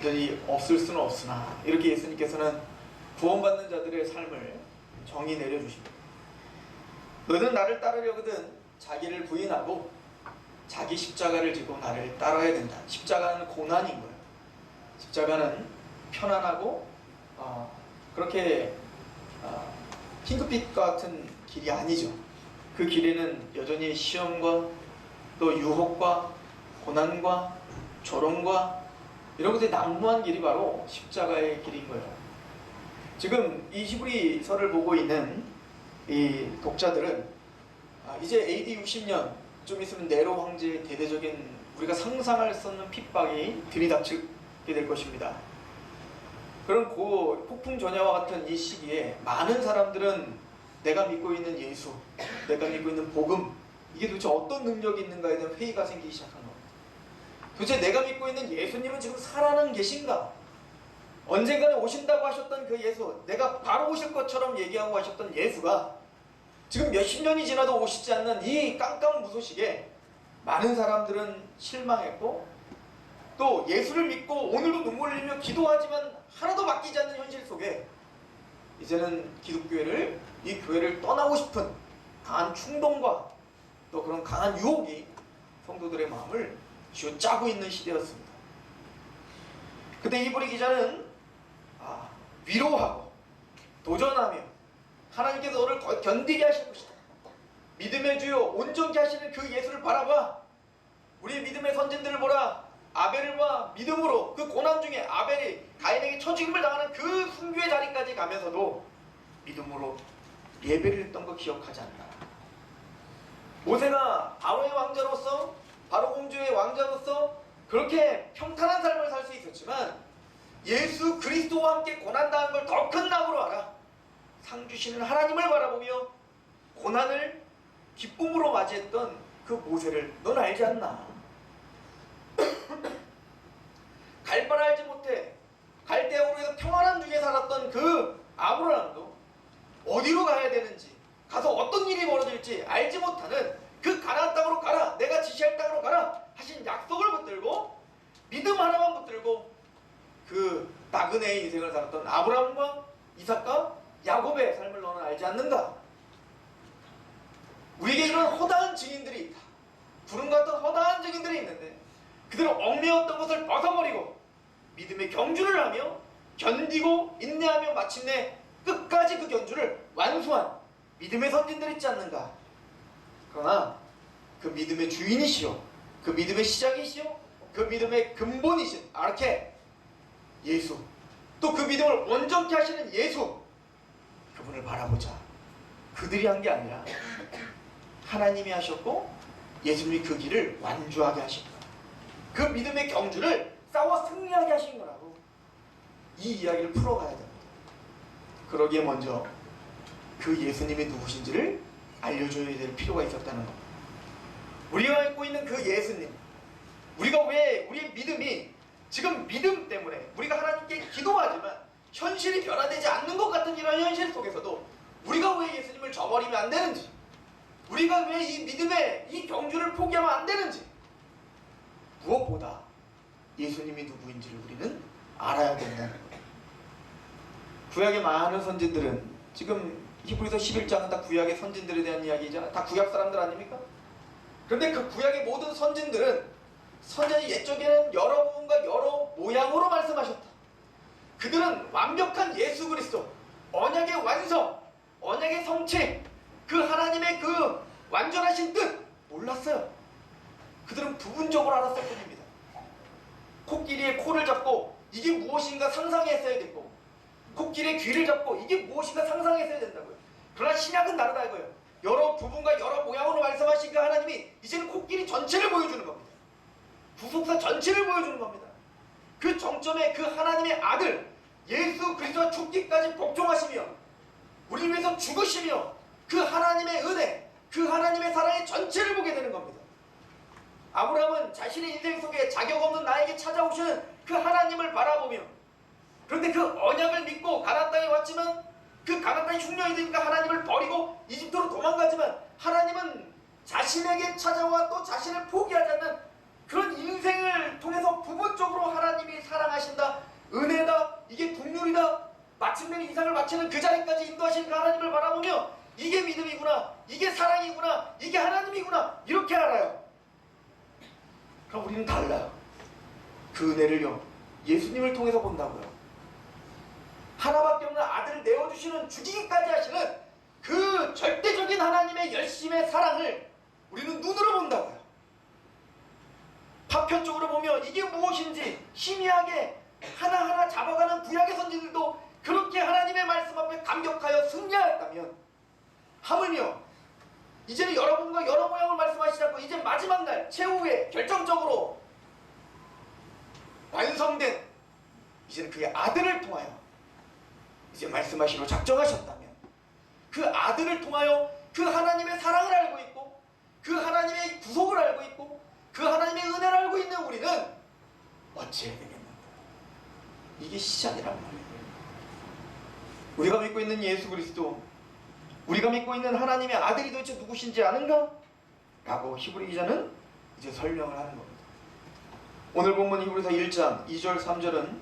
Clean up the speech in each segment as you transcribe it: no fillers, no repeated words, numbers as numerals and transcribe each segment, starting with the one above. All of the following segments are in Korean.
완전히 없을 수는 없으나 이렇게 예수님께서는 구원받는 자들의 삶을 정의 내려주십니다. 너는 나를 따르려거든 자기를 부인하고 자기 십자가를 지고 나를 따라야 된다. 십자가는 고난인 거예요. 십자가는 편안하고 그렇게 핑크빛 같은 길이 아니죠. 그 길에는 여전히 시험과 또 유혹과 고난과 조롱과 이런 것들이 난무한 길이 바로 십자가의 길인 거예요. 지금 이 히브리서를 보고 있는 이 독자들은 이제 AD 60년 좀 있으면 네로 황제의 대대적인 우리가 상상할 수 없는 핍박이 들이닥치게 될 것입니다. 그런 폭풍 전야와 같은 이 시기에 많은 사람들은 내가 믿고 있는 예수, 내가 믿고 있는 복음, 이게 도대체 어떤 능력이 있는가에 대한 회의가 생기기 시작한 겁니다. 도대체 내가 믿고 있는 예수님은 지금 살아는 계신가? 언젠가는 오신다고 하셨던 그 예수, 내가 바로 오실 것처럼 얘기하고 하셨던 예수가 지금 몇십 년이 지나도 오시지 않는 이 깜깜무소식에 많은 사람들은 실망했고, 또 예수를 믿고 오늘도 눈물 흘리며 기도하지만 하나도 맡기지 않는 현실 속에 이제는 기독교회를, 이 교회를 떠나고 싶은 강한 충동과 또 그런 강한 유혹이 성도들의 마음을 쥐어짜고 있는 시대였습니다. 그때 히브리 기자는 위로하고 도전하며 하나님께서 너를 견디게 하실 것이다. 믿음의 주요 온전케 하시는 그 예수를 바라봐. 우리의 믿음의 선진들을 보라. 아벨과 믿음으로 그 고난 중에 아벨이 가인에게 처죽임을 당하는 그 순교의 자리까지 가면서도 믿음으로 예배를 했던 거 기억하지 않나. 모세가 바로의 왕자로서, 바로 공주의 왕자로서 그렇게 평탄한 삶을 살 수 있었지만 예수 그리스도와 함께 고난당한 걸 더 큰 낙으로 알아. 상 주시는 하나님을 바라보며 고난을 기쁨으로 맞이했던 그 모세를 넌 알지 않나? 갈 바를 알지 못해 갈대아우르에서 평안한 중에 살았던 그 아브라함도 어디로 가야 되는지, 가서 어떤 일이 벌어질지 알지 못하는 그 가나안 땅으로 가라, 내가 지시할 땅으로 가라 하신 약속을 붙들고 믿음 하나만 붙들고 그 나그네의 인생을 살았던 아브라함과 이삭과 야곱의 삶을 너는 알지 않는가? 우리에게 이런 허다한 증인들이 있다. 구름 같은 허다한 증인들이 있는데 그들은 얽매였던 것을 벗어버리고 믿음의 경주를 하며 견디고 인내하며 마침내 끝까지 그 견주를 완수한 믿음의 선진들이 있지 않는가? 그러나 그 믿음의 주인이시오, 그 믿음의 시작이시오, 그 믿음의 근본이신 아르케 예수, 또 그 믿음을 온전케 하시는 예수, 그분을 바라보자. 그들이 한 게 아니라 하나님이 하셨고 예수님이 그 길을 완주하게 하신 거야. 그 믿음의 경주를 싸워 승리하게 하신 거라고. 이 이야기를 풀어가야 됩니다. 그러기에 먼저 그 예수님이 누구신지를 알려줘야 될 필요가 있었다는 겁니다. 우리가 갖고 있는 그 예수님, 우리가 왜 우리의 믿음이 지금 믿음 때문에 우리가 하나님께 기도하지만 현실이 변화되지 않는 것 같은 이런 현실 속에서도 우리가 왜 예수님을 저버리면 안 되는지, 우리가 왜 이 믿음의 이 경주를 포기하면 안 되는지, 무엇보다 예수님이 누구인지를 우리는 알아야 된다는 거예요. 구약의 많은 선진들은, 지금 히브리서 11장은 다 구약의 선진들에 대한 이야기잖아요. 다 구약 사람들 아닙니까? 그런데 그 구약의 모든 선진들은 선지자 옛적에는 여러 부분과 여러 모양으로 말씀하셨다. 그들은 완벽한 예수 그리스도, 언약의 완성, 언약의 성취, 그 하나님의 그 완전하신 뜻 몰랐어요. 그들은 부분적으로 알았을 뿐입니다. 코끼리의 코를 잡고 이게 무엇인가 상상했어야 됐고, 코끼리의 귀를 잡고 이게 무엇인가 상상했어야 된다고요. 그러나 신약은 다르다 이거예요. 여러 부분과 여러 모양으로 말씀하신 그 하나님이 이제는 코끼리 전체를 보여주는 겁니다. 구속사 전체를 보여주는 겁니다. 그 정점에 그 하나님의 아들 예수 그리스도와 죽기까지 복종하시며 우리를 위해서 죽으시며 그 하나님의 은혜, 그 하나님의 사랑의 전체를 보게 되는 겁니다. 아브라함은 자신의 인생 속에 자격 없는 나에게 찾아오시는 그 하나님을 바라보며, 그런데 그 언약을 믿고 가나안 땅에 왔지만 그 가나안 땅이 흉년이 되니까 하나님을 버리고 이집트로 도망가지만 하나님은 자신에게 찾아와 또 자신을 포기하지 않는 그런 인생을 통해서 부분적으로 하나님이 사랑하신다, 마침내 이삭을 바치는 그 자리까지 인도하신 그 하나님을 바라보며 이게 믿음이구나, 이게 사랑이구나, 이게 하나님이구나 이렇게 알아요. 그럼 우리는 달라요. 그 은혜를요 예수님을 통해서 본다고요. 하나밖에 없는 아들을 내어주시는, 죽이기까지 하시는 그 절대적인 하나님의 열심의 사랑을 우리는 눈으로 본다고요. 파편적으로 보며 이게 무엇인지 희미하게 하나하나 잡아가는 구약의 선지들도 그렇게 하나님의 말씀 앞에 감격하여 승리하였다면, 하물며 이제는 여러분과 여러 모양을 말씀하시지 않고 이제 마지막 날 최후에 결정적으로 완성된 이제는 그의 아들을 통하여 이제 말씀하시기로 작정하셨다면, 그 아들을 통하여 그 하나님의 사랑을 알고 있고 그 하나님의 구속을 알고 있고 그 하나님의 은혜를 알고 있는 우리는 어찌해야 되겠는가? 이게 시작이란 말이에요. 우리가 믿고 있는 예수 그리스도, 우리가 믿고 있는 하나님의 아들이 도대체 누구신지 아는가? 라고 히브리 기자는 이제 설명을 하는 겁니다. 오늘 본문 히브리서 1장 2절 3절은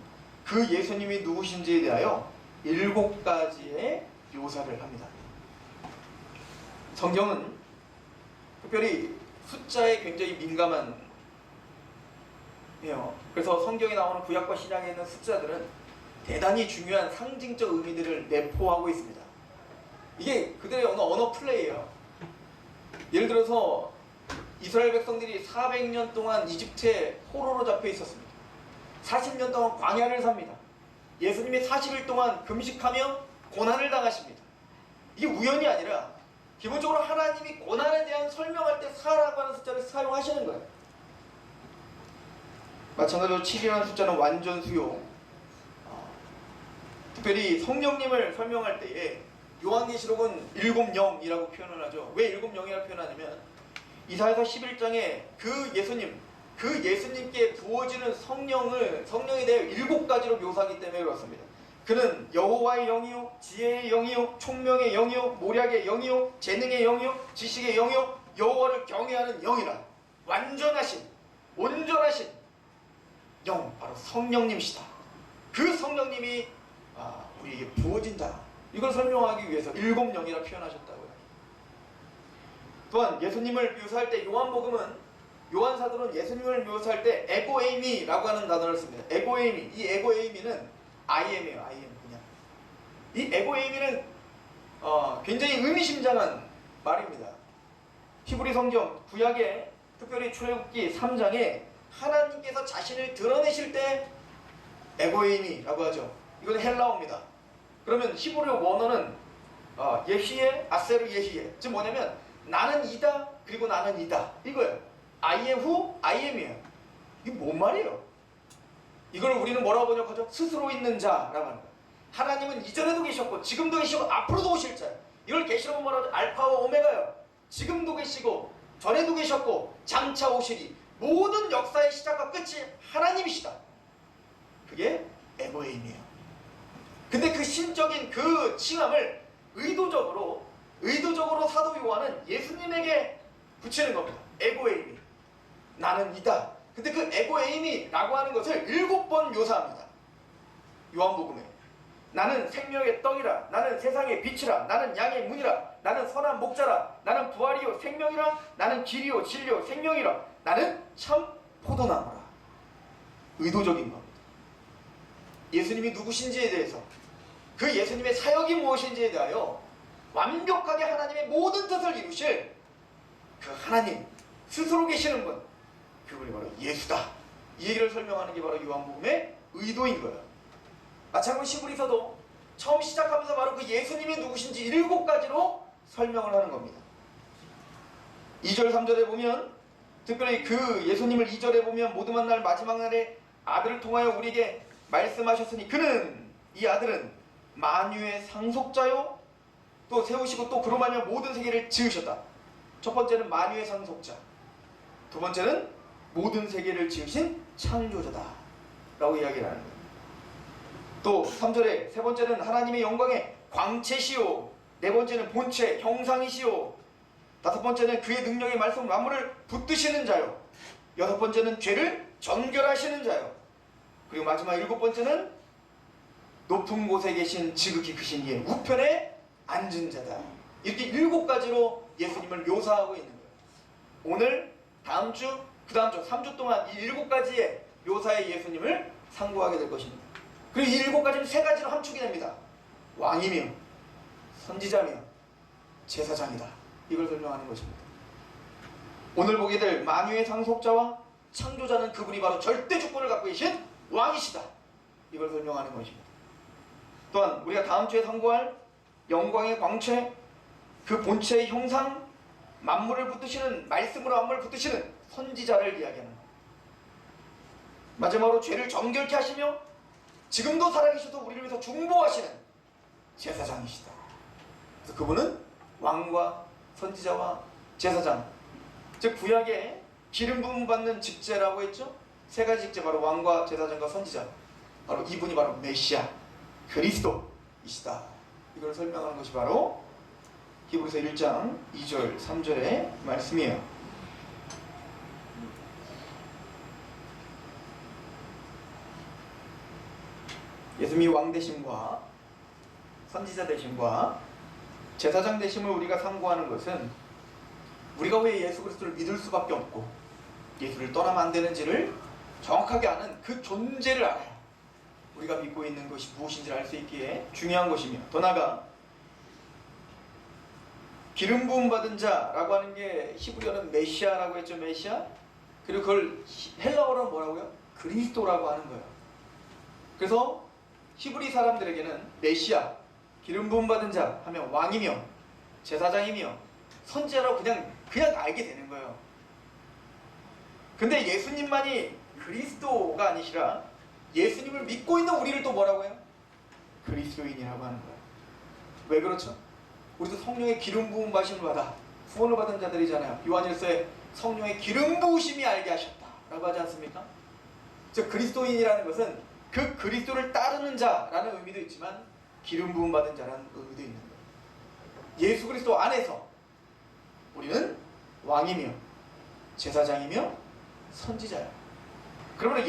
그 예수님이 누구신지에 대하여 7가지의 묘사를 합니다. 성경은 특별히 숫자에 굉장히 민감한 해요. 그래서 성경에 나오는 구약과 신약에 있는 숫자들은 대단히 중요한 상징적 의미들을 내포하고 있습니다. 이게 그들의 언어 플레이예요. 예를 들어서 이스라엘 백성들이 400년 동안 이집트에 포로로 잡혀 있었습니다. 40년 동안 광야를 삽니다. 예수님이 40일 동안 금식하며 고난을 당하십니다. 이게 우연이 아니라 기본적으로 하나님이 고난에 대한 설명할 때 4라고 하는 숫자를 사용하시는 거예요. 마찬가지로 7이라는 숫자는 완전 수요. 특별히 성령님을 설명할 때에 요한계시록은 7영이라고 표현을 하죠. 왜 7영이라고 표현하냐면 이사야서 11장에 그 예수님께 부어지는 성령에 대해 7가지로 묘사하기 때문에 그렇습니다. 그는 여호와의 영이요, 지혜의 영이요, 총명의 영이요, 모략의 영이요, 재능의 영이요, 지식의 영이요, 여호와를 경외하는 영이라. 완전하신, 온전하신 영, 바로 성령님이시다. 그 성령님이 우리에게 부어진다. 이걸 설명하기 위해서 7영이라 표현하셨다고요. 또한 예수님을 묘사할 때 요한 사도는 예수님을 묘사할 때 에고에이미라고 하는 단어를 씁니다. 에고에이미. 이 에고에이미는 IM이에요. IM 그냥. 이 에고에이미는 굉장히 의미심장한 말입니다. 히브리 성경 구약에 특별히 출애굽기 3장에 하나님께서 자신을 드러내실 때 에고에이미라고 하죠. 이건 헬라어입니다. 그러면 히브리 원어는 예히에, 아세르 예히에. 즉 뭐냐면 나는 이다, 그리고 나는 이다. 이거예요. I am who, I am이에요. 이게 뭔 말이에요? 이걸 우리는 뭐라고 번역하죠? 스스로 있는 자라고 하는 거예요. 하나님은 이전에도 계셨고 지금도 계시고 앞으로도 오실 자예요. 이걸 계시록은 뭐라고 하죠? 알파와 오메가예요. 지금도 계시고 전에도 계셨고 장차 오시리. 모든 역사의 시작과 끝이 하나님이시다. 그게 에고에임이에요. 근데 그 신적인 그 칭함을 의도적으로 사도 요한은 예수님에게 붙이는 겁니다. 에고에이미. 나는 이다. 근데 그 에고에이미라고 하는 것을 7번 묘사합니다. 요한복음에. 나는 생명의 떡이라. 나는 세상의 빛이라. 나는 양의 문이라. 나는 선한 목자라. 나는 부활이요 생명이라. 나는 길이요 진리요 생명이라. 나는 참 포도나무라. 의도적인 겁니다. 예수님이 누구신지에 대해서, 그 예수님의 사역이 무엇인지에 대하여 완벽하게 하나님의 모든 뜻을 이루실 그 하나님 스스로 계시는 분, 그분이 바로 예수다. 이 얘기를 설명하는 게 바로 요한복음의 의도인 거예요. 마찬가지로 히브리서도 처음 시작하면서 바로 그 예수님이 누구신지 7가지로 설명을 하는 겁니다. 2절 3절에 보면 특별히 그 예수님을 2절에 보면 모두 만날 마지막 날에 아들을 통하여 우리에게 말씀하셨으니 그는, 이 아들은 만유의 상속자요 또 세우시고 또 그로 말미암아 모든 세계를 지으셨다. 첫 번째는 만유의 상속자, 두 번째는 모든 세계를 지으신 창조자다 라고 이야기를 하는 거예요. 또 3절에 세 번째는 하나님의 영광의 광채시오, 네 번째는 본체 형상이시오, 다섯 번째는 그의 능력의 말씀 만물을 붙드시는 자요, 여섯 번째는 죄를 정결하시는 자요, 그리고 마지막 7번째는 높은 곳에 계신 지극히 크신 이의 우편에 앉은 자다. 이렇게 7가지로 예수님을 묘사하고 있는 거예요. 오늘, 다음 주, 그 다음 주, 3주 동안 이 7가지의 묘사의 예수님을 상고하게 될 것입니다. 그리고 이 7가지는 3가지로 함축이 됩니다. 왕이며, 선지자며, 제사장이다. 이걸 설명하는 것입니다. 오늘 보게 될 만유의 상속자와 창조자는 그분이 바로 절대 주권을 갖고 계신 왕이시다. 이걸 설명하는 것입니다. 또한 우리가 다음 주에 상고할 영광의 광채, 그 본체의 형상, 만물을 붙드시는, 말씀으로 만물을 붙드시는 선지자를 이야기하는 것. 마지막으로 죄를 정결케 하시며 지금도 살아계셔서 우리를 위해서 중보하시는 제사장이시다. 그래서 그분은 왕과 선지자와 제사장, 즉 구약에 기름 부음 받는 직제라고 했죠. 3가지 직제, 바로 왕과 제사장과 선지자, 바로 이분이 바로 메시아 그리스도이시다. 이걸 설명하는 것이 바로 히브리서 1장 2절 3절의 말씀이에요. 예수님이 왕 되심과 선지자 되심과 제사장 되심을 우리가 상고하는 것은 우리가 왜 예수 그리스도를 믿을 수밖에 없고 예수를 떠나면 안 되는지를 정확하게 아는 그 존재를 알아야 우리가 믿고 있는 것이 무엇인지를 알 수 있기에 중요한 것이며, 더 나아가 기름 부음 받은 자라고 하는 게 히브리어는 메시아라고 했죠. 메시아. 그리고 그걸 헬라어로는 뭐라고요? 그리스도라고 하는 거예요. 그래서 히브리 사람들에게는 메시아, 기름 부음 받은 자 하면 왕이며 제사장이며 선지자라고 그냥 알게 되는 거예요. 근데 예수님만이 그리스도가 아니시라 예수님을 믿고 있는 우리를 또 뭐라고 해요? 그리스도인이라고 하는 거예요. 왜 그렇죠? 우리도 성령의 기름 부음 받으심을 받아 후원을 받은 자들이잖아요. 요한일서에 성령의 기름 부으심이 알게 하셨다 라고 하지 않습니까? 즉 그리스도인이라는 것은 그 그리스도를 따르는 자라는 의미도 있지만 기름 부음 받은 자라는 의미도 있는 거예요. 예수 그리스도 안에서 우리는 왕이며 제사장이며 선지자예요. 그러면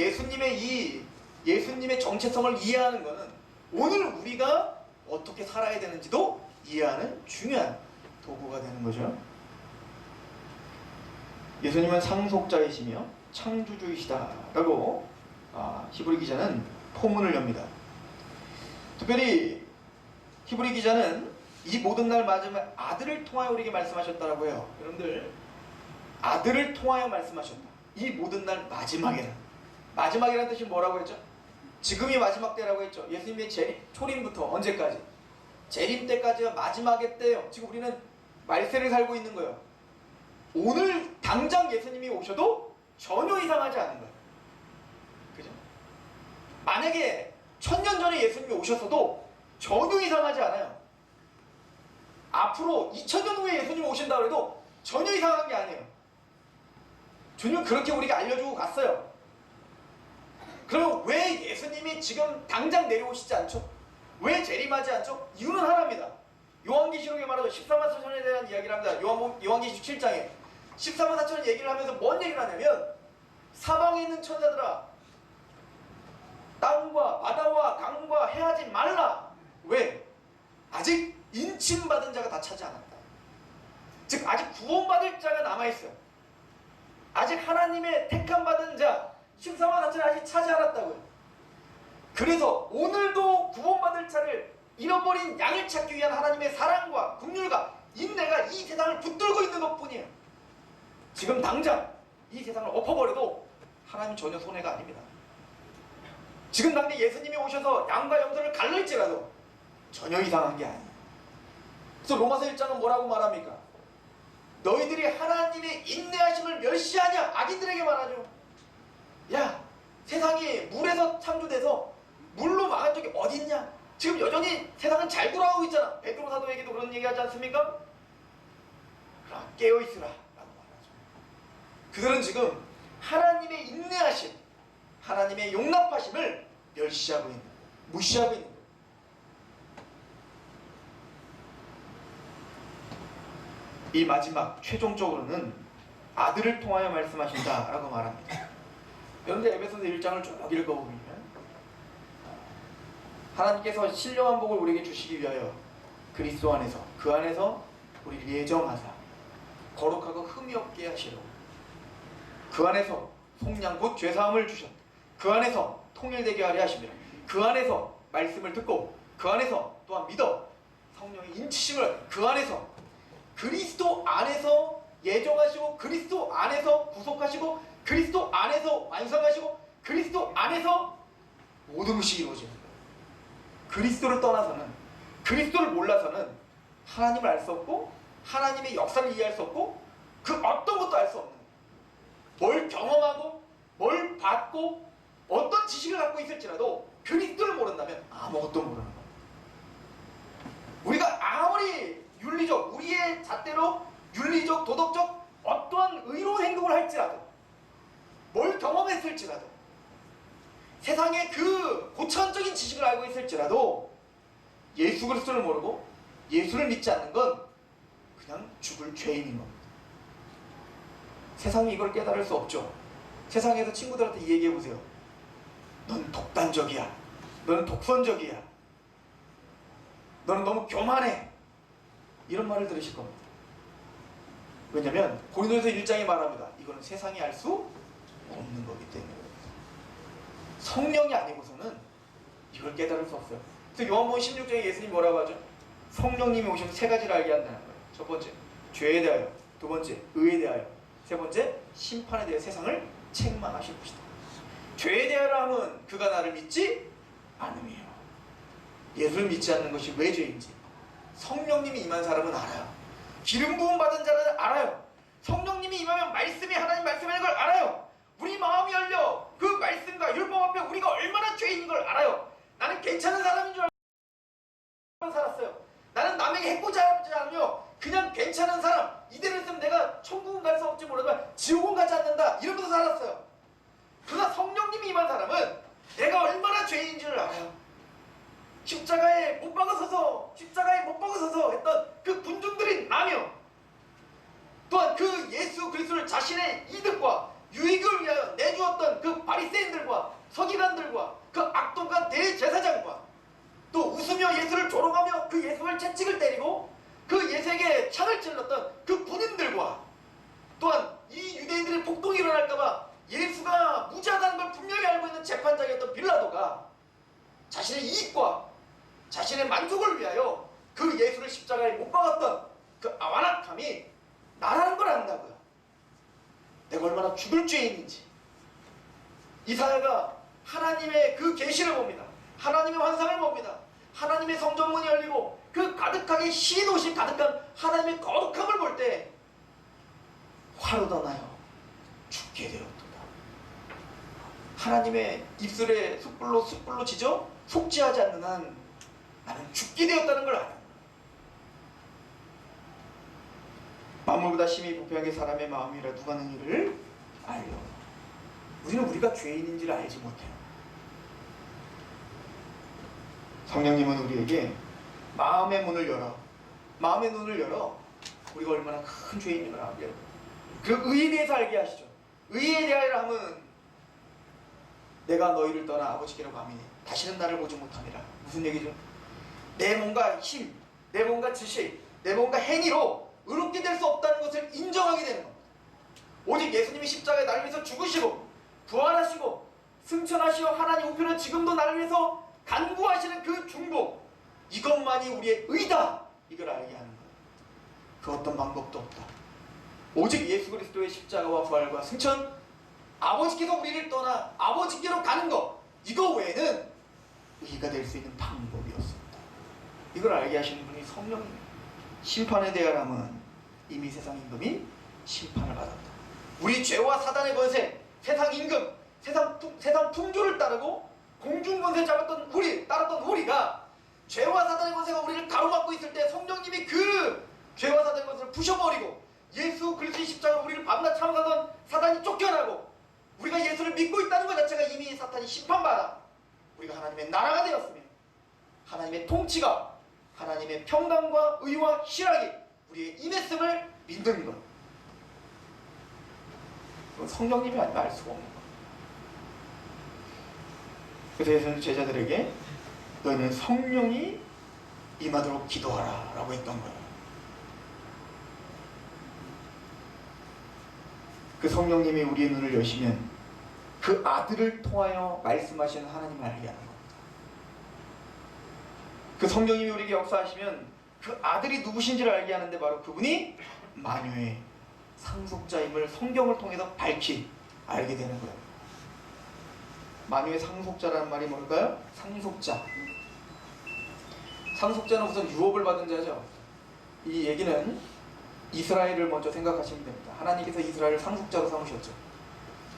예수님의 정체성을 이해하는 것은 오늘 우리가 어떻게 살아야 되는지도 이해하는 중요한 도구가 되는 거죠. 예수님은 상속자이시며 창조주이시다라고 히브리 기자는 포문을 엽니다. 특별히 히브리 기자는 이 모든 날 마지막에 아들을 통하여 우리에게 말씀하셨다라고 해요. 여러분들, 아들을 통하여 말씀하셨다. 이 모든 날 마지막이라는 뜻이 뭐라고 했죠? 지금이 마지막 때라고 했죠. 예수님의 초림부터 언제까지? 재림 때까지가 마지막의 때예요. 지금 우리는 말세를 살고 있는 거예요. 오늘 당장 예수님이 오셔도 전혀 이상하지 않은 거예요. 그죠? 만약에 1000년 전에 예수님이 오셨어도 전혀 이상하지 않아요. 앞으로 2000년 후에 예수님이 오신다고 해도 전혀 이상한 게 아니에요. 주님은 그렇게 우리가 알려주고 갔어요. 그러면 왜 예수님이 지금 당장 내려오시지 않죠? 왜 재림하지 않죠? 이유는 하나입니다. 요한계시록에 말하죠. 14만 4천에 대한 이야기를 합니다. 요한계시록 7장에 14만 4천 얘기를 하면서 뭔 얘기를 하냐면, 사방에 있는 천사들아, 땅과 바다와 강과 해하지 말라. 왜? 아직 인침받은 자가 다 차지 않았다. 즉 아직 구원받을 자가 남아있어요. 아직 하나님의 택함받은 자 14만 4천을 아직 차지 않았다고요. 그래서 오늘도 구원받을 자를 잃어버린 양을 찾기 위한 하나님의 사랑과 긍휼과 인내가 이 세상을 붙들고 있는 것뿐이에요. 지금 당장 이 세상을 엎어버려도 하나님 전혀 손해가 아닙니다. 지금 당장 예수님이 오셔서 양과 염소를 갈릴지라도 전혀 이상한 게 아니에요. 그래서 로마서 1장은 뭐라고 말합니까? 너희들이 하나님의 인내하심을 멸시하냐? 악인들에게 말하죠. 야, 세상이 물에서 창조돼서 물로 망한 적이 어디 있냐? 지금 여전히 세상은 잘 돌아가고 있잖아. 베드로 사도에게도 그런 얘기하지 않습니까? 그럼 깨어있으라 라고 말하죠. 그들은 지금 하나님의 인내하심, 하나님의 용납하심을 멸시하고 있는 거예요. 무시하고 있는 거예요. 이 마지막 최종적으로는 아들을 통하여 말씀하신다라고 말합니다. 여러분들 에베소서 1장을 쭉 읽어보면 하나님께서 신령한 복을 우리에게 주시기 위하여 그리스도 안에서 그 안에서 우리를 예정하사 거룩하고 흠이 없게 하시려 그 안에서 속량 곧 죄사함을 주셨 그 안에서 통일되게 하려 하십니다. 그 안에서 말씀을 듣고 그 안에서 또한 믿어 성령의 인치심을 그 안에서 그리스도 안에서 예정하시고 그리스도 안에서 구속하시고 그리스도 안에서 완성하시고 그리스도 안에서 모든 것이 이루어지는 거예요. 그리스도를 떠나서는 그리스도를 몰라서는 하나님을 알 수 없고 하나님의 역사를 이해할 수 없고 그 어떤 것도 알 수 없는 거예요. 뭘 경험하고 뭘 받고 어떤 지식을 갖고 있을지라도 그리스도를 모른다면 아무것도 모르는 거예요. 우리가 아무리 윤리적 우리의 잣대로 윤리적 도덕적 어떠한 의로운 행동을 할지라도 뭘 경험했을지라도 세상의 그 고차원적인 지식을 알고 있을지라도 예수 그리스도를 모르고 예수를 믿지 않는 건 그냥 죽을 죄인인 겁니다. 세상이 이걸 깨달을 수 없죠. 세상에서 친구들한테 얘기해 보세요. 넌 독단적이야. 너는 독선적이야. 너는 너무 교만해. 이런 말을 들으실 겁니다. 왜냐하면 고린도전서 1장에 말합니다. 이거는 세상이 알 수 없는 거기 때문에 성령이 아니고서는 이걸 깨달을 수 없어요. 그래서 요한복음 16장에 예수님이 뭐라고 하죠? 성령님이 오시면 세 가지를 알게 한다는 거예요. 첫 번째, 죄에 대하여. 두 번째, 의에 대하여. 세 번째, 심판에 대해 세상을 책망하실 것이다. 죄에 대하여 하면 그가 나를 믿지 않음이에요. 예수를 믿지 않는 것이 왜 죄인지 성령님이 임한 사람은 알아요. 기름 부음 받은 자는 알아요. 성령님이 임하면 말씀이 하나님 말씀이라는 걸 알아요. 우리 마음이 열려 그 말씀과 율법 앞에 우리가 얼마나 죄인인 걸 알아요. 나는 괜찮은 사람인 줄 알고 살았어요. 나는 남에게 해코지 하지 않으며 그냥 괜찮은 사람. 이대로 있으면 내가 천국은 갈 수 없지 모르지만 지옥은 가지 않는다. 이러면서 살았어요. 그러나 성령님이 임한 사람은 내가 얼마나 죄인인 줄 알아요. 십자가에 못 박아서서 했던 그 군중들이 나며 또한 그 예수 그리스도를 자신의 이득과 유익을 위하여 내주었던 그 바리새인들과 서기관들과 그 악독한 대제사장과 또 웃으며 예수를 조롱하며 그 예수를 채찍을 때리고 그 예수에게 창을 찔렀던 그 군인들과 또한 이 유대인들의 폭동이 일어날까봐 예수가 무죄하다는 걸 분명히 알고 있는 재판장이었던 빌라도가 자신의 이익과 자신의 만족을 위하여 그 예수를 십자가에 못 박았던 그 완악함이 나라는 걸 안다고요. 내가 얼마나 죽을 죄인인지. 이사야가 하나님의 그 계시를 봅니다. 하나님의 환상을 봅니다. 하나님의 성전문이 열리고 그 가득하게 흰 옷이 가득한 하나님의 거룩함을 볼 때 화로다 나요 죽게 되었도다. 하나님의 입술에 숯불로 지져 속죄하지 않는 한 나는 죽게 되었다는 걸 알아요. 만물보다 심히 부패한 게 사람의 마음이라 누가 능히를 알려. 우리는 우리가 죄인인지를 알지 못해요. 성령님은 우리에게 마음의 문을 열어 우리가 얼마나 큰 죄인인 걸 알게 해요. 그 의에 대해서 알게 하시죠. 의에 대하여 하면 내가 너희를 떠나 아버지께로 가미니 다시는 나를 보지 못함이라. 무슨 얘기죠? 내 몸과 힘, 내 몸과 지식, 내 몸과 행위로 의롭게 될 수 없다는 것을 인정하게 되는 겁니다. 오직 예수님이 십자가에 나를 위해서 죽으시고 부활하시고 승천하시어 하나님 우편에 지금도 나를 위해서 간구하시는 그 중보, 이것만이 우리의 의다. 이걸 알게 하는 거예요. 그 어떤 방법도 없다. 오직 예수 그리스도의 십자가와 부활과 승천, 아버지께서 우리를 떠나 아버지께로 가는 것, 이거 외에는 의가 될 수 있는 방법이 없습니다. 이걸 알게 하시는 분이 성령입니다. 심판에 대하여는 이미 세상 임금이 심판을 받았다. 우리 죄와 사단의 권세, 세상 임금, 세상 풍조를 따르고 공중 권세 따랐던 우리가 죄와 사단의 권세가 우리를 가로막고 있을 때 성령님이 그 죄와 사단의 권세를 부셔버리고 예수 그리스도의 십자가로 우리를 밤낮 참사하던 사단이 쫓겨나고 우리가 예수를 믿고 있다는 것 자체가 이미 사탄이 심판받아 우리가 하나님의 나라가 되었으며 하나님의 통치가 하나님의 평강과 의와 희락이 우리의 임했음을 믿는 것. 그건 성령님이 아니면 알 수가 없는 것. 그래서 예수는 제자들에게 너희는 성령이 임하도록 기도하라 라고 했던 거예요. 그 성령님이 우리의 눈을 여시면 그 아들을 통하여 말씀하시는 하나님을 알게 하는 겁니다. 그 성령님이 우리에게 역사하시면 그 아들이 누구신지를 알게 하는데 바로 그분이 만유의 상속자임을 성경을 통해서 밝히 알게 되는 거예요. 만유의 상속자라는 말이 뭘까요? 상속자. 상속자는 우선 유업을 받은 자죠. 이 얘기는 이스라엘을 먼저 생각하시면 됩니다. 하나님께서 이스라엘을 상속자로 삼으셨죠.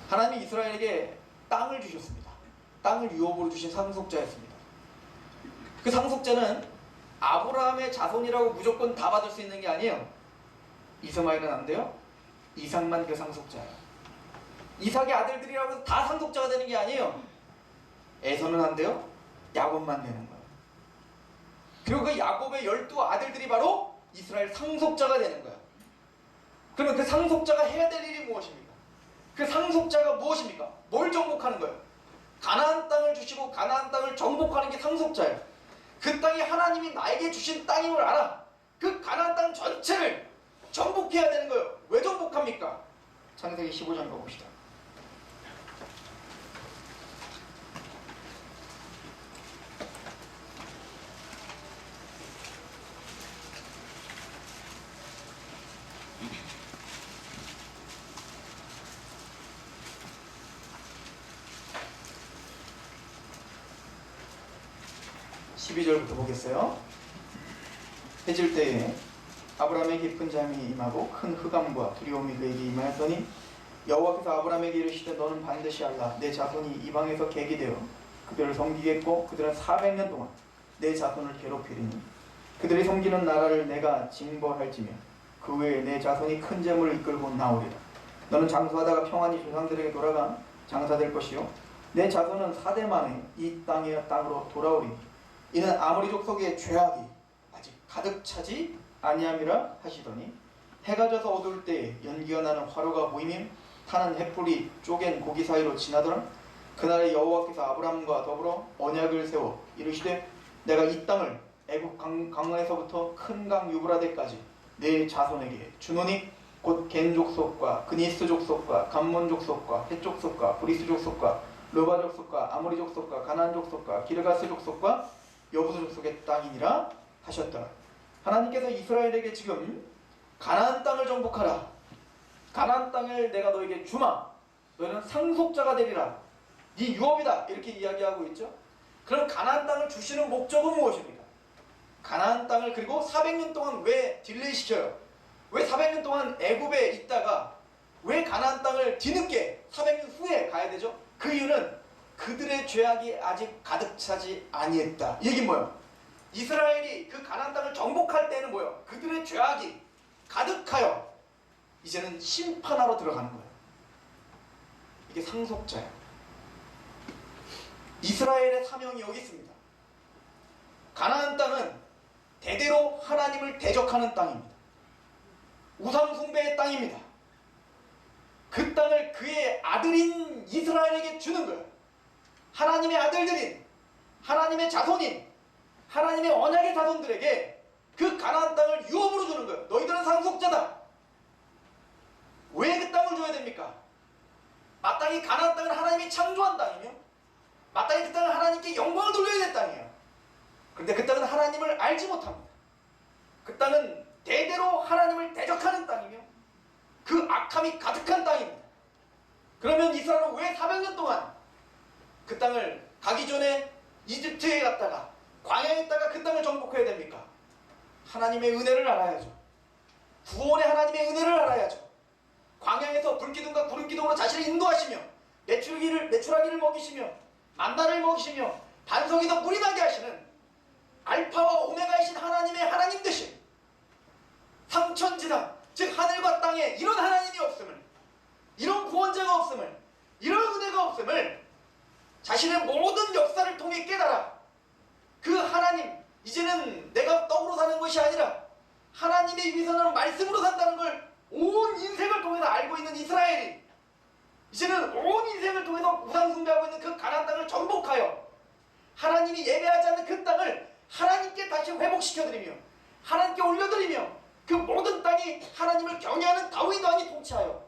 하나님이 이스라엘에게 땅을 주셨습니다. 땅을 유업으로 주신 상속자였습니다. 그 상속자는 아브라함의 자손이라고 무조건 다 받을 수 있는 게 아니에요. 이스마엘은 안 돼요. 이삭만 그 상속자예요. 이삭의 아들들이라고 해서 다 상속자가 되는 게 아니에요. 에서는 안 돼요. 야곱만 되는 거예요. 그리고 그 야곱의 12아들들이 바로 이스라엘 상속자가 되는 거예요. 그러면 그 상속자가 해야 될 일이 무엇입니까? 그 상속자가 무엇입니까? 뭘 정복하는 거예요? 가나안 땅을 주시고 가나안 땅을 정복하는 게 상속자예요. 그 땅이 하나님이 나에게 주신 땅임을 알아. 그 가나안 땅 전체를 정복해야 되는 거예요. 왜 정복합니까? 창세기 15장 가봅시다. (12절부터) 보겠어요. 해질 때에 아브라함의 깊은 잠이 임하고 큰 흑암과 두려움이 그에게 임하였더니 여호와께서 아브라함에게 이르시되 너는 반드시 알라. 내 자손이 이방에서 객이 되어 그들을 섬기겠고 그들은 400년 동안 내 자손을 괴롭히리니 그들이 섬기는 나라를 내가 징벌할지며 그 후에 내 자손이 큰 재물을 이끌고 나오리라. 너는 장수하다가 평안히 조상들에게 돌아가 장사될 것이요 내 자손은 4대 만에 이 땅으로 돌아오리니 이는 아모리 족속의 죄악이 아직 가득 차지 아니함이라 하시더니 해가 져서 어두울 때에 연기가 나는 화로가 보이며 타는 횃불이 쪼갠 고기 사이로 지나더라. 그날에 여호와께서 아브라함과 더불어 언약을 세워 이르시되 내가 이 땅을 애굽 강에서부터 큰 강 유브라데까지 내 자손에게 주노니 곧 겐 족속과 그니스 족속과 감몬 족속과 헷 족속과 브리스 족속과 르바 족속과 아모리 족속과 가나안 족속과 기르가스 족속과 여부스 족속의 땅이니라 하셨더라. 하나님께서 이스라엘에게 지금 가나안 땅을 정복하라. 가나안 땅을 내가 너에게 주마. 너희는 상속자가 되리라. 네 유업이다. 이렇게 이야기하고 있죠. 그럼 가나안 땅을 주시는 목적은 무엇입니까? 가나안 땅을 그리고 400년 동안 왜 딜레이 시켜요? 왜 400년 동안 애굽에 있다가 왜 가나안 땅을 뒤늦게 400년 후에 가야 되죠? 그 이유는 그들의 죄악이 아직 가득 차지 아니했다. 이 얘기는 뭐예요? 이스라엘이 그 가나안 땅을 정복할 때는 뭐예요? 그들의 죄악이 가득하여 이제는 심판하러 들어가는 거예요. 이게 상속자예요. 이스라엘의 사명이 여기 있습니다. 가나안 땅은 대대로 하나님을 대적하는 땅입니다. 우상 숭배의 땅입니다. 그 땅을 그의 아들인 이스라엘에게 주는 거예요. 하나님의 아들들인, 하나님의 자손인, 하나님의 언약의 자손들에게 그 가나안 땅을 유업으로 주는 거예요. 너희들은 상속자다. 왜 그 땅을 줘야 됩니까? 마땅히 가나안 땅은 하나님이 창조한 땅이며 마땅히 그 땅은 하나님께 영광을 돌려야 될 땅이에요. 그런데 그 땅은 하나님을 알지 못합니다. 그 땅은 대대로 하나님을 대적하는 땅이며 그 악함이 가득한 땅입니다. 그러면 이스라엘은 왜 400년 동안 그 땅을 가기 전에 이집트에 갔다가 광야에 있다가 그 땅을 정복해야 됩니까? 하나님의 은혜를 알아야죠. 구원의 하나님의 은혜를 알아야죠. 광야에서 불기둥과 구름기둥으로 자신을 인도하시며 메추라기를 먹이시며 만나를 먹이시며 반석에서 물이 나게 하시는 알파와 오메가이신 하나님의 하나님 되신 삼천지상 즉 하늘과 땅에 이런 하나님이 없음을, 이런 구원자가 없음을, 이런 은혜가 없음을 자신의 모든 역사를 통해 깨달아 그 하나님, 이제는 내가 떡으로 사는 것이 아니라 하나님의 위선한 말씀으로 산다는 걸 온 인생을 통해서 알고 있는 이스라엘이 이제는 온 인생을 통해서 우상 숭배하고 있는 그 가나안 땅을 정복하여 하나님이 예배하지 않는 그 땅을 하나님께 다시 회복시켜드리며 하나님께 올려드리며 그 모든 땅이 하나님을 경외하는 다윗 왕이 통치하여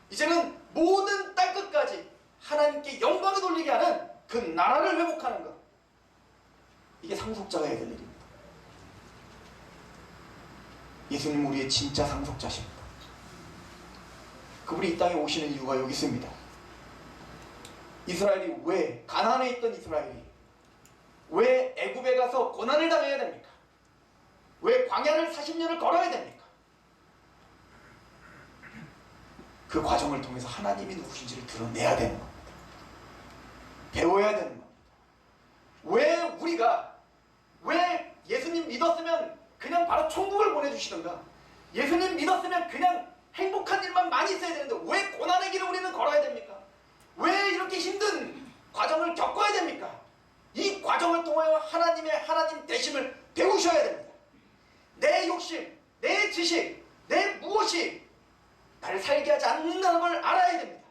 이제는 모든 땅끝까지 하나님께 영광을 돌리게 하는 그 나라를 회복하는 것, 이게 상속자가 해야 될 일입니다. 예수님 우리의 진짜 상속자십니다. 그분이 이 땅에 오시는 이유가 여기 있습니다. 이스라엘이 왜, 가나안에 있던 이스라엘이 왜 애굽에 가서 고난을 당해야 됩니까? 왜 광야를 40년을 걸어야 됩니까? 그 과정을 통해서 하나님이 누구신지를 드러내야 되는 겁니다. 배워야 되는 겁니다. 왜 우리가, 왜 예수님 믿었으면 그냥 바로 천국을 보내주시던가, 예수님 믿었으면 그냥 행복한 일만 많이 있어야 되는데 왜 고난의 길을 우리는 걸어야 됩니까? 왜 이렇게 힘든 과정을 겪어야 됩니까? 이 과정을 통하여 하나님 되심을 배우셔야 됩니다. 내 욕심, 내 지식, 내 무엇이 나를 살게 하지 않는다는 걸 알아야 됩니다.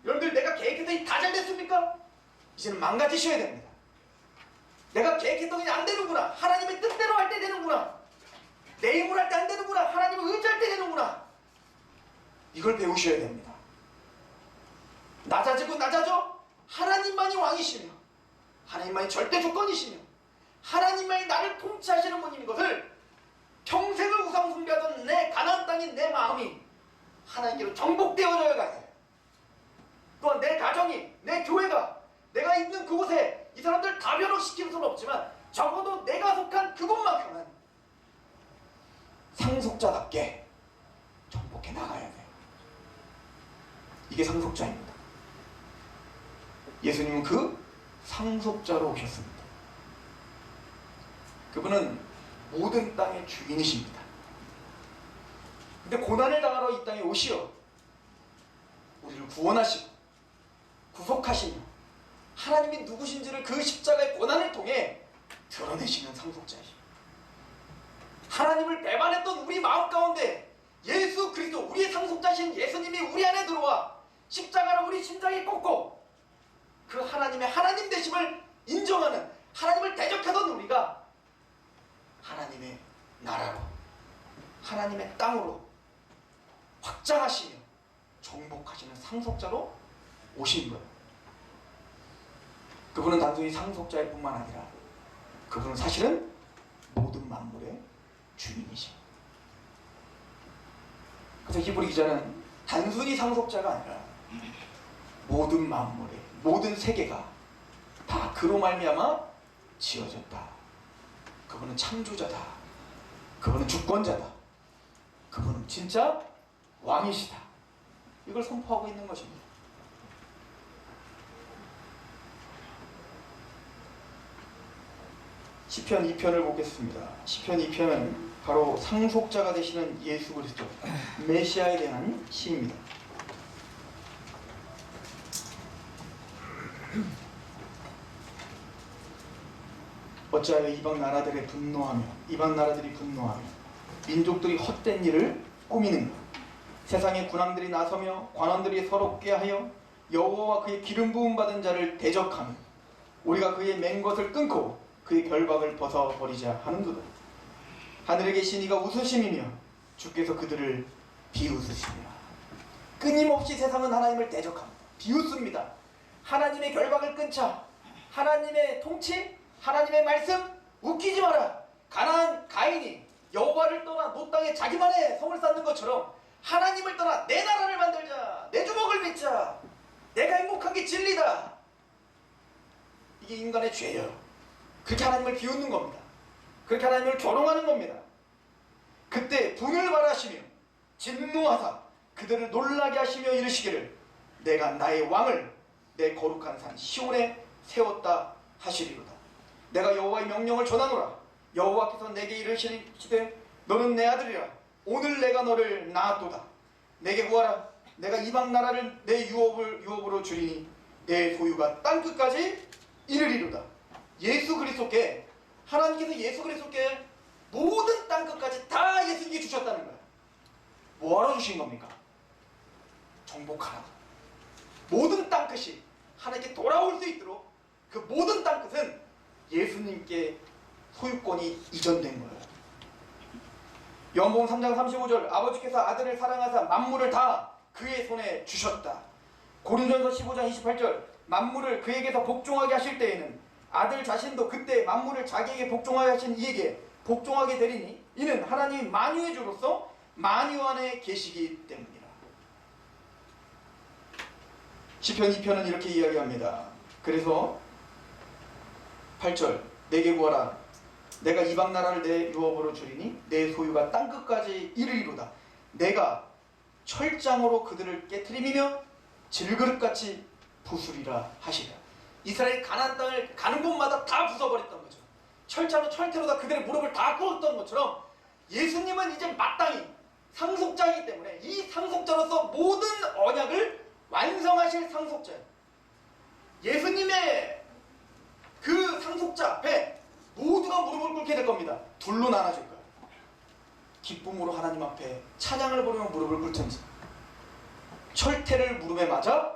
여러분들, 내가 계획했더니 다 잘 됐습니까? 이제는 망가지셔야 됩니다. 내가 계획했더니 안 되는구나. 하나님의 뜻대로 할 때 되는구나. 내 힘을 할 때 안 되는구나. 하나님을 의지할 때 되는구나. 이걸 배우셔야 됩니다. 낮아지고 낮아져 하나님만이 왕이시며 하나님만이 절대 조건이시며 하나님만이 나를 통치하시는 분인 것을 평생을 우상 숭배하던 내 가나안 땅인 내 마음이 하나님께로 정복되어져야 가요. 또한 내 가정이, 내 교회가, 내가 있는 그곳에 이 사람들 다 변호시킬 수는 없지만 적어도 내가 속한 그곳만큼은 상속자답게 정복해 나가야 돼요. 이게 상속자입니다. 예수님은 그 상속자로 오셨습니다. 그분은 모든 땅의 주인이십니다. 근데 고난을 당하러 이 땅에 오시어 우리를 구원하시고 구속하시며 하나님이 누구신지를 그 십자가의 고난을 통해 드러내시는 상속자이십니다. 하나님을 배반했던 우리 마음 가운데 예수 그리스도, 우리의 상속자신 예수님이 우리 안에 들어와 십자가로 우리 심장에 꽂고 그 하나님의 하나님 되심을 인정하는, 하나님을 대적하던 우리가 하나님의 나라로, 하나님의 땅으로 확장하시며 정복하시는 상속자로 오신 거예요. 그분은 단순히 상속자일 뿐만 아니라 그분은 사실은 모든 만물의 주인이십니다. 그래서 히브리 기자는 단순히 상속자가 아니라 모든 만물의, 모든 세계가 다 그로 말미암아 지어졌다. 그분은 창조자다. 그분은 주권자다. 그분은 진짜 왕이시다. 이걸 선포하고 있는 것입니다. 시편 2편을 보겠습니다. 시편 2편은 바로 상속자가 되시는 예수 그리스도, 메시아에 대한 시입니다. 어찌하여 이방 나라들이 분노하며 민족들이 헛된 일을 꾸미는가? 세상의 군왕들이 나서며 관원들이 서로 꾀하여 여호와와 그의 기름 부음 받은 자를 대적하며 우리가 그의 맹 것을 끊고 그의 결박을 벗어버리자 하는도다. 하늘에 계신 이가 웃으심이며 주께서 그들을 비웃으시며. 끊임없이 세상은 하나님을 대적합니다. 비웃습니다. 하나님의 결박을 끊자. 하나님의 통치, 하나님의 말씀 웃기지 마라. 가나안 가인이 여호와를 떠나 노 땅에 자기만의 성을 쌓는 것처럼 하나님을 떠나 내 나라를 만들자, 내 주먹을 빚자, 내가 행복한 게 진리다. 이게 인간의 죄예요. 그렇게 하나님을 비웃는 겁니다. 그렇게 하나님을 조롱하는 겁니다. 그때 분을 발하시며 진노하사 그들을 놀라게 하시며 이르시기를 내가 나의 왕을 내 거룩한 산 시온에 세웠다 하시리로다. 내가 여호와의 명령을 전하노라. 여호와께서 내게 이르시되 너는 내 아들이라. 오늘 내가 너를 낳았도다. 내게 구하라. 내가 이방 나라를 내 유업으로 주리니 내 소유가 땅끝까지 이르리로다. 예수 그리스도께, 하나님께서 예수 그리스도께 모든 땅끝까지 다 예수님께 주셨다는 거야. 뭐하러 주신 겁니까? 정복하라고. 모든 땅끝이 하나님께 돌아올 수 있도록 그 모든 땅끝은 예수님께 소유권이 이전된 거예요. 요한복음 3장 35절 아버지께서 아들을 사랑하사 만물을 다 그의 손에 주셨다. 고린도전서 15장 28절 만물을 그에게서 복종하게 하실 때에는 아들 자신도 그때 만물을 자기에게 복종하게 하신 이에게 복종하게 되리니 이는 하나님이 만유의 주로서 만유 안에 계시기 때문이라. 시편 2편은 이렇게 이야기합니다. 그래서 8절 내게 구하라 내가 이방 나라를 내 유업으로 주리니 내 소유가 땅끝까지 이르리로다. 내가 철장으로 그들을 깨트리며 질그릇같이 부수리라 하시라. 이스라엘 가나안 땅을 가는 곳마다 다 부숴버렸던 거죠. 철태로 다 그들의 무릎을 다 꿇었던 것처럼 예수님은 이제 마땅히 상속자이기 때문에 이 상속자로서 모든 언약을 완성하실 상속자예요. 예수님의 그 상속자 앞에 모두가 무릎을 꿇게 될 겁니다. 둘로 나눠질 거예요. 기쁨으로 하나님 앞에 찬양을 부르며 무릎을 꿇든지 철퇴를 무릎에 맞아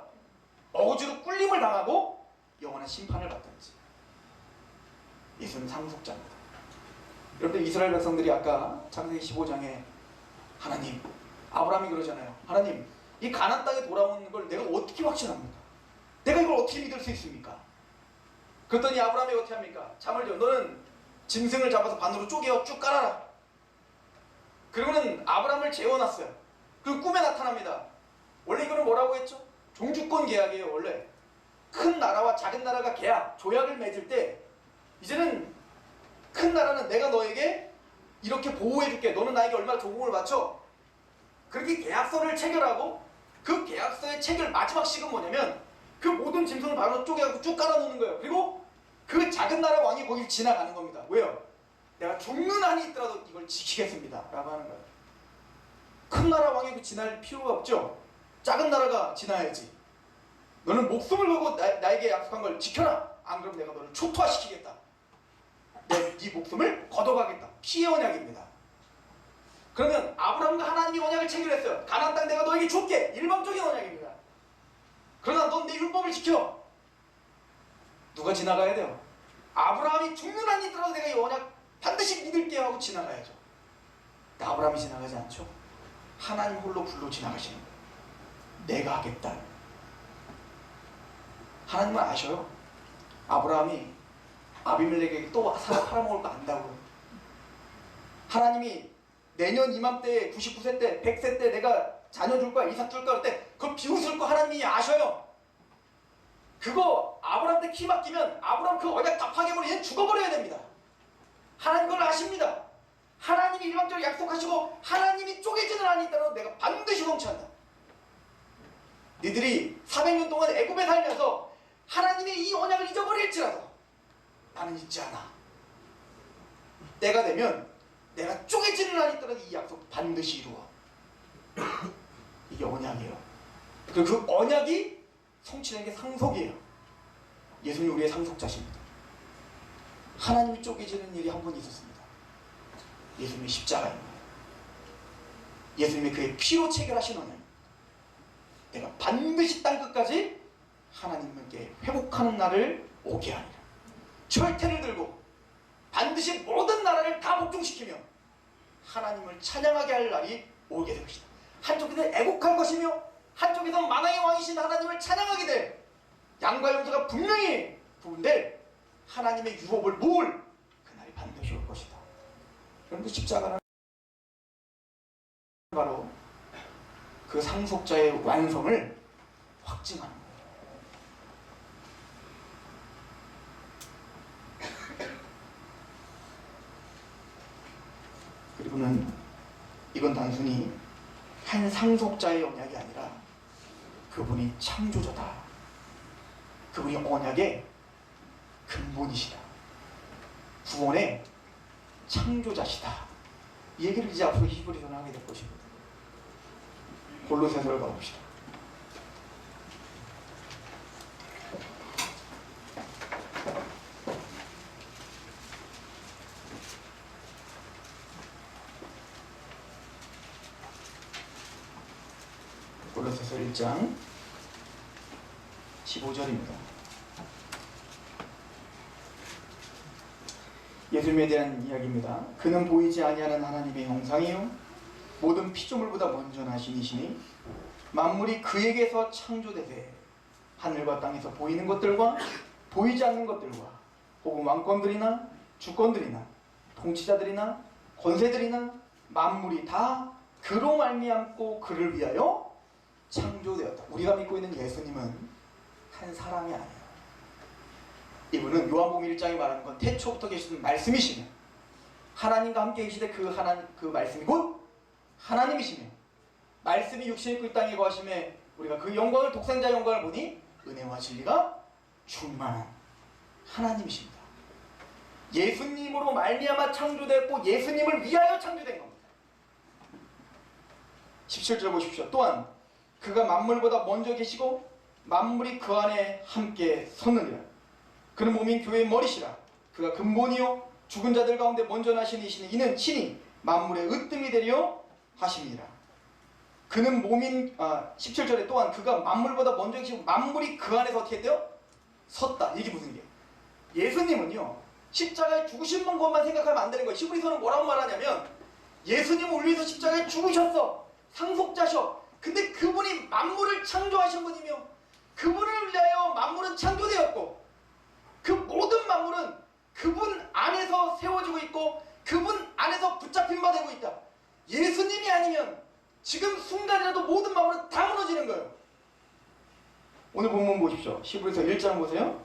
어거지로 꿀림을 당하고 영원한 심판을 받든지. 예수는 상속자입니다. 여러분들 이스라엘 백성들이 아까 창세기 15장에 하나님, 아브라함이 그러잖아요. 하나님, 이 가나안 땅에 돌아오는 걸 내가 어떻게 확신합니까? 내가 이걸 어떻게 믿을 수 있습니까? 그랬더니 아브라함이 어떻게 합니까? 잠을 자. 너는 짐승을 잡아서 반으로 쪼개어 쭉 깔아라. 그러고는 아브라함을 재워놨어요. 그리고 꿈에 나타납니다. 원래 이거는 뭐라고 했죠? 종주권 계약이에요. 원래 큰 나라와 작은 나라가 조약을 맺을 때 이제는 큰 나라는 내가 너에게 이렇게 보호해줄게. 너는 나에게 얼마나 조공을 바쳐. 그렇게 계약서를 체결하고 그 계약서의 체결 마지막 식은 뭐냐면 그 모든 짐승을 바로 쪼개갖고 쭉 깔아놓는 거예요. 그리고 그 작은 나라 왕이 거길 지나가는 겁니다. 왜요? 내가 죽는 한이 있더라도 이걸 지키겠습니다 라고 하는 거예요. 큰 나라 왕이 지날 필요가 없죠. 작은 나라가 지나야지. 너는 목숨을 걸고 나에게 약속한 걸 지켜라. 안 그러면 내가 너를 초토화시키겠다. 네 목숨을 걷어가겠다. 피해 언약입니다. 그러면 아브라함과 하나님이 언약을 체결했어요. 가나안 땅 내가 너에게 줄게. 일방적인 언약입니다. 그러나 넌 내 율법을 지켜. 누가 지나가야 돼요? 아브라함이 죽는 한이 있더라도 내가 이 언약 반드시 믿을게 하고 지나가야죠. 근데 아브라함이 지나가지 않죠. 하나님 홀로 불로 지나가시는 거예요. 내가 하겠다. 하나님은 아셔요. 아브라함이 아비멜렉에게 또 팔아먹을 거 안다고요. 하나님이 내년 이맘때 99세 때 100세 때 내가 자녀 줄 거야 이삭 줄 거야 그럴 때 그거 비웃을 거 하나님이 아셔요. 그거 아브라함한테 키 맡기면 아브라함 그 언약 다 파괴해버리면 얘는 죽어버려야 됩니다. 하나님 그걸 아십니다. 하나님이 일방적으로 약속하시고 하나님이 쪼개지는 한이 있다면 내가 반드시 성취한다. 니들이 400년 동안 애굽에 살면서 하나님의 이 언약을 잊어버릴지라도 나는 잊지 않아. 때가 되면 내가 쪼개지는 한이 있더라도 이 약속 반드시 이루어. 이게 언약이에요. 그리고 그 언약이 성취되는 게 상속이에요. 예수님이 우리의 상속자십니다. 하나님이 쪼개지는 일이 한 번 있었습니다. 예수님의 십자가입니다. 예수님이 그의 피로 체결하신 언약. 내가 반드시 땅끝까지 하나님께 회복하는 날을 오게 하리라. 철퇴를 들고 반드시 모든 나라를 다 복종시키며 하나님을 찬양하게 할 날이 오게 될 것이다. 한쪽에서는 애국할 것이며 한쪽에서는 만왕의 왕이신 하나님을 찬양하게 될 양과 염소가 분명히 부분될 하나님의 유업을 모을 그날이 반드시 올 것이다. 그런데 십자가는 바로 그 상속자의 완성을 확증하는 거예요. 그리고는 이건 단순히 한 상속자의 언약이 아니라 그분이 창조자다. 그분이 언약의 근본이시다. 구원의 창조자시다. 이 얘기를 이제 앞으로 히브리서는 하게 될 것입니다. 골로새서를 가봅시다. 골로새서 1장 15절입니다. 예수님에 대한 이야기입니다. 그는 보이지 아니하는 하나님의 형상이요 모든 피조물보다 먼저 나신 이시니 만물이 그에게서 창조되되 하늘과 땅에서 보이는 것들과 보이지 않는 것들과 혹은 왕권들이나 주권들이나 통치자들이나 권세들이나 만물이 다 그로 말미암고 그를 위하여 창조되었다. 우리가 믿고 있는 예수님은 한 사람이 아니에요. 이분은 요한복음 1장에 말하는 건 태초부터 계시던 말씀이시며 하나님과 함께 계시되 그 말씀이 곧 하나님이시며 말씀이 육신 입고 이 땅에 거하심에 우리가 그 영광을 독생자 영광을 보니 은혜와 진리가 충만한 하나님이십니다. 예수님으로 말미암아 창조되었고 예수님을 위하여 창조된 겁니다. 17절 보십시오. 또한 그가 만물보다 먼저 계시고 만물이 그 안에 함께 섰느니라. 그는 몸인 교회의 머리시라. 그가 근본이요 죽은 자들 가운데 먼저 나신 이시니 이는 친히 만물의 으뜸이 되려 하심이라. 그는 몸인 17절에 또한 그가 만물보다 먼저 계시고 만물이 그 안에서 어떻게 돼요? 섰다. 이게 무슨 얘기예요? 예수님은요 십자가에 죽으신 것만 생각하면 안 되는 거예요. 히브리서는 뭐라고 말하냐면 예수님은 우리 위해서 십자가에 죽으셨어. 상속자셔. 근데 그분이 만물을 창조하신 분이며 그분을 위하여 만물은 창조되었고 그 모든 만물은 그분 안에서 세워지고 있고 그분 안에서 붙잡힌 바 되고 있다. 예수님이 아니면 지금 순간이라도 모든 만물은 다 무너지는 거예요. 오늘 본문 보십시오. 히브리서 1장 보세요.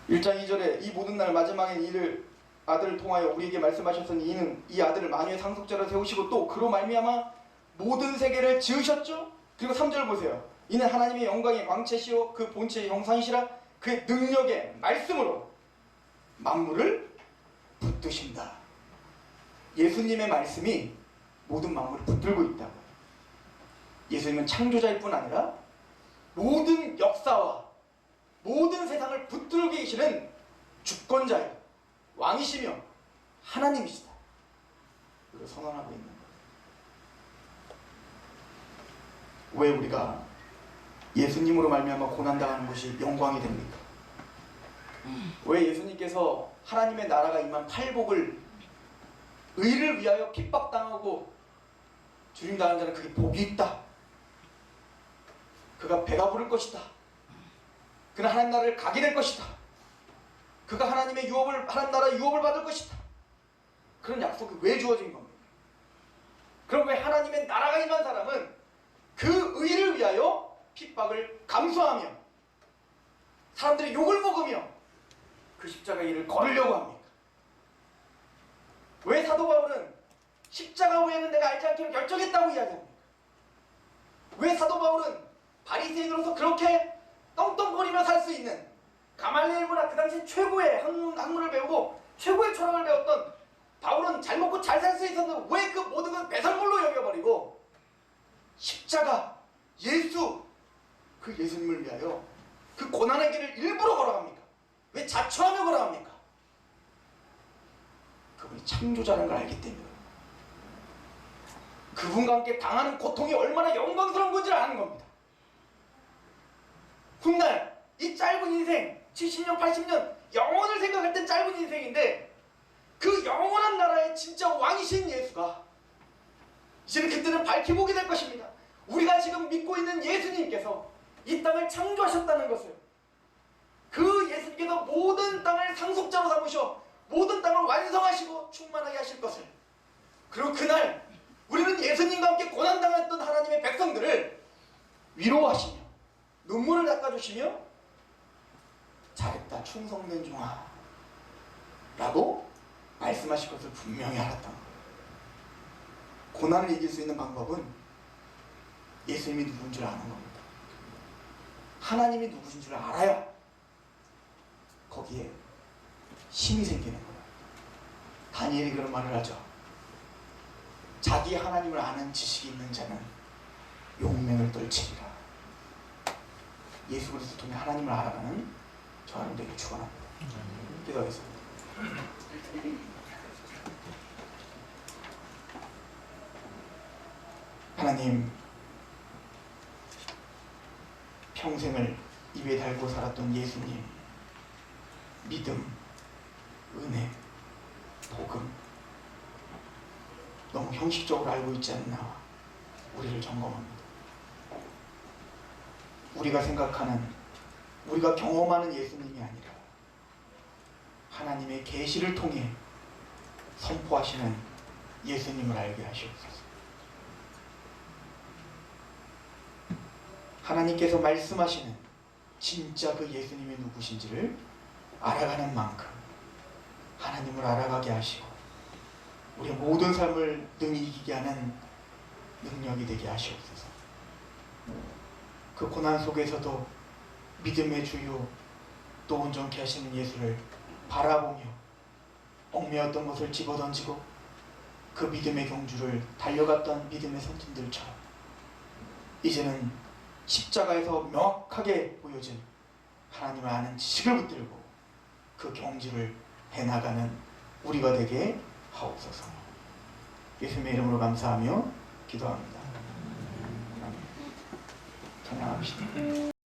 1장 2절에 이 모든 날 마지막엔 이를 아들을 통하여 우리에게 말씀하셨으니 이는 이 아들을 만유의 상속자로 세우시고 또 그로 말미암아 모든 세계를 지으셨죠. 그리고 3절 보세요. 이는 하나님의 영광의 광채시요 그 본체의 형상이시라. 그의 능력의 말씀으로 만물을 붙드신다. 예수님의 말씀이 모든 만물을 붙들고 있다고요. 예수님은 창조자일 뿐 아니라 모든 역사와 모든 세상을 붙들고 계시는 주권자요 왕이시며 하나님이시다. 이걸 선언하고 있는 거예요. 왜 우리가 예수님으로 말미암아 고난당하는 것이 영광이 됩니까? 왜 예수님께서 하나님의 나라가 임한 팔복을 의를 위하여 핍박당하고 주림당한 자는 그게 복이 있다. 그가 배가 부를 것이다. 그는 하나님 나라를 가게 될 것이다. 그가 하나님 나라의 유업을 받을 것이다. 그런 약속이 왜 주어진 겁니까? 그럼 왜 하나님의 나라가 임한 사람은 그 의를 위하여 핍박을 감수하며 사람들의 욕을 먹으며 그 십자가의 일을 걸으려고 합니까? 왜 사도 바울은 십자가 후에는 내가 알지 않기로 결정했다고 이야기합니까? 왜 사도 바울은 바리새인으로서 그렇게 떵떵거리며 살 수 있는 가말리엘 문화 그 당시 최고의 학문을 배우고 최고의 철학을 배웠던 바울은 잘 먹고 잘 살 수 있었는데 왜 그 모든 건 배설물로 여겨버리고 십자가, 예수, 그 예수님을 위하여 그 고난의 길을 일부러 걸어갑니까? 왜 자초하며 걸어갑니까? 그분이 창조자라는 걸 알기 때문에 그분과 함께 당하는 고통이 얼마나 영광스러운 건지를 아는 겁니다. 훗날 이 짧은 인생 70년 80년 영원을 생각할 땐 짧은 인생인데 그 영원한 나라의 진짜 왕이신 예수가 이제는 그때는 밝혀보게 될 것입니다. 우리가 지금 믿고 있는 예수님께서 이 땅을 창조하셨다는 것을, 그 예수님께서 모든 땅을 상속자로 삼으셔 모든 땅을 완성하시고 충만하게 하실 것을, 그리고 그날 우리는 예수님과 함께 고난당했던 하나님의 백성들을 위로하시며 눈물을 닦아주시며 잘했다 충성된 종아 라고 말씀하실 것을 분명히 알았던 거예요. 고난을 이길 수 있는 방법은 예수님이 누군 줄 아는 겁니다. 하나님이 누구신 줄 알아야 거기에 힘이 생기는 거예요. 다니엘이 그런 말을 하죠. 자기 하나님을 아는 지식이 있는 자는 용맹을 떨치리라. 예수 그리스도 통해 하나님을 알아가는 저 여러분들에게 축원합니다. 기도하겠습니다. 하나님, 평생을 입에 달고 살았던 예수님, 믿음, 은혜, 복음 너무 형식적으로 알고 있지 않나 우리를 점검합니다. 우리가 생각하는, 우리가 경험하는 예수님이 아니라 하나님의 계시를 통해 선포하시는 예수님을 알게 하시옵소서. 하나님께서 말씀하시는 진짜 그 예수님이 누구신지를 알아가는 만큼 하나님을 알아가게 하시고 우리의 모든 삶을 능히 이기게 하는 능력이 되게 하시옵소서. 그 고난 속에서도 믿음의 주요 또 온전케 하시는 예수를 바라보며 얽매였던 것을 집어던지고 그 믿음의 경주를 달려갔던 믿음의 선진들처럼 이제는 십자가에서 명확하게 보여진 하나님을 아는 지식을 붙들고 그 경주를 해나가는 우리가 되게 하옵소서. 예수님의 이름으로 감사하며 기도합니다. 찬양합시다.